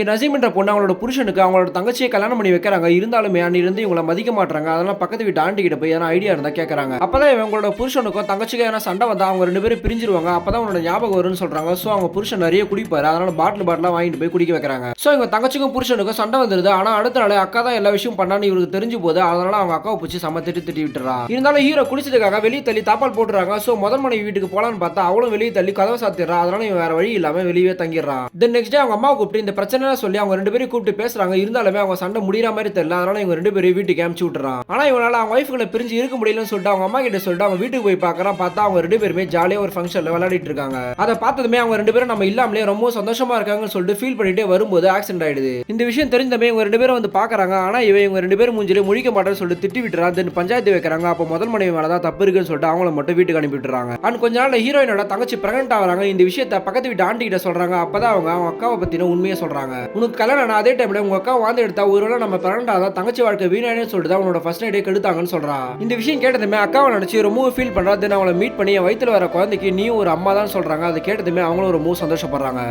நசீம் என்ற பொண்ணு அவங்களோட புருஷனுக்கு அவங்களோட தங்கச்சியை கல்யாணம் பண்ணி வைக்கிறாங்க. இருந்தாலுமே அன்னிலிருந்து இவங்கள மதிக்க மாட்டாங்க. அதனால பக்கத்து வீட்டு ஆண்டி கிட்ட போய் எதனா ஐடியா இருந்தா கேட்கறாங்க. அப்பதான் இவங்களோட புருஷனுக்கும் தங்கச்சிக்கும் எதனா சண்டை வந்தா அவங்க 2 பேரும் பிரிஞ்சிருவாங்க. அப்பதான் அவனோட ஞாபகம் வரும்னு சொல்றாங்க. சோ அவங்க புருஷன் நிறைய குடிப்பாரு. அதனால பாட்டிலா வாங்கிட்டு போய் குடிக்க வைக்கிறாங்க. சோ இவங்க தங்கச்சிக்கும் புருஷனுக்கும் சண்டை வந்துருது. ஆனா அடுத்த நாள் அக்கா தான் எல்லா விஷயம் பண்ணான்னு இவருக்கு தெரிஞ்சு போது. அதனால அவங்க அக்காவை பிடிச்சி செம திட்டி விட்டுறா. இருந்தாலும் ஹீரோ குடிச்சதுக்காக வெளியே தள்ளி தாப்பால் போட்டுறாங்க. சோ முதல் மனைவி வீட்டுக்கு போலான்னு பார்த்தா அவளும் வெளியே தள்ளி கதவை சாத்திடுறா. அதனால இவன் வேற வழி இல்லாம வெளியே தங்கிடுறான். தென் நெக்ஸ்ட் டே அவங்க அம்மாவை கூப்பிட்டு இந்த பிரச்சனை சொல்லி அவங்க 2 பேரும் கூப்பிட்டு பேசுறாங்க. இருந்தாலுமே அவங்க சண்டை முடியற மாதிரி தெரியல. அதனால இவங்க 2 பேரும் வீட்டுக்கு அனுப்பிச்சு விட்டுறான். ஆனா இவனால அவங்க வைஃப்களை பிரிஞ்சு இருக்க முடியலன்னு சொல்லிட்டு அவங்க அம்மா கிட்ட சொல்லிட்டு அவங்க வீட்டுக்கு போய் பார்க்கறான். பார்த்தா அவங்க 2 பேருமே ஜாலியா ஒரு ஃபங்க்ஷன்ல விளையாடிட்டு இருக்காங்க. அதை பார்த்ததுமே அவங்க 2 பேரும் நம்ம இல்லாமலே ரொம்ப சந்தோஷமா இருக்காங்கன்னு சொல்லிட்டு ஃபீல் பண்ணிட்டே வரும்போது ஆக்சிடென்ட் ஆயிடுது. இந்த விஷயம் தெரிஞ்சமே இவங்க 2 பேரும் வந்து பார்க்கறாங்க. ஆனா இவங்க 2 பேரும் மூஞ்சிலே முழிக்க மாட்டேன்னு சொல்லிட்டு திட்டி விட்டுறான். தென் பஞ்சாயத்து வைக்கிறாங்க. அப்போ முதல் மனைவி மேலதான் தப்பு இருக்குன்னு சொல்லிட்டு அவங்கள மட்டும் வீட்டுக்கு அனுப்பி விட்டுறாங்க. அண்ட் கொஞ்ச நாள்ல ஹீரோயினோட தங்கச்சி பிரெக்னன்ட் ஆகுறாங்க. இந்த விஷயத்தை பக்கத்து வீட்டு ஆண்டி கிட்ட சொல்றாங்க. அப்பதான் அவங்க அக்காவை பத்தின உண்மையை சொல்றாங்க. உனக்கு கல்யாணம் அதே டைம்ல உங்க அக்கா வாழ்ந்து எடுத்தா ஒருவேளை நம்ம பிறண்டாதான் தங்கச்சி வாழ்க்கை வீணானு சொல்லிட்டு அவனோட ஃபர்ஸ்ட் நைட்டே கெடுத்தாங்கன்னு சொல்றா. இந்த விஷயம் கேட்டதுமே அக்காவை நினைச்சு ரொம்ப ஃபீல் பண்றா. தென் அவளை மீட் பண்ணி வயித்துல வர குழந்தைக்கு நீ ஒரு அம்மா தான் சொல்றாங்க. அதை கேட்டதுமே அவங்களும் ரொம்ப சந்தோஷப்படுறாங்க.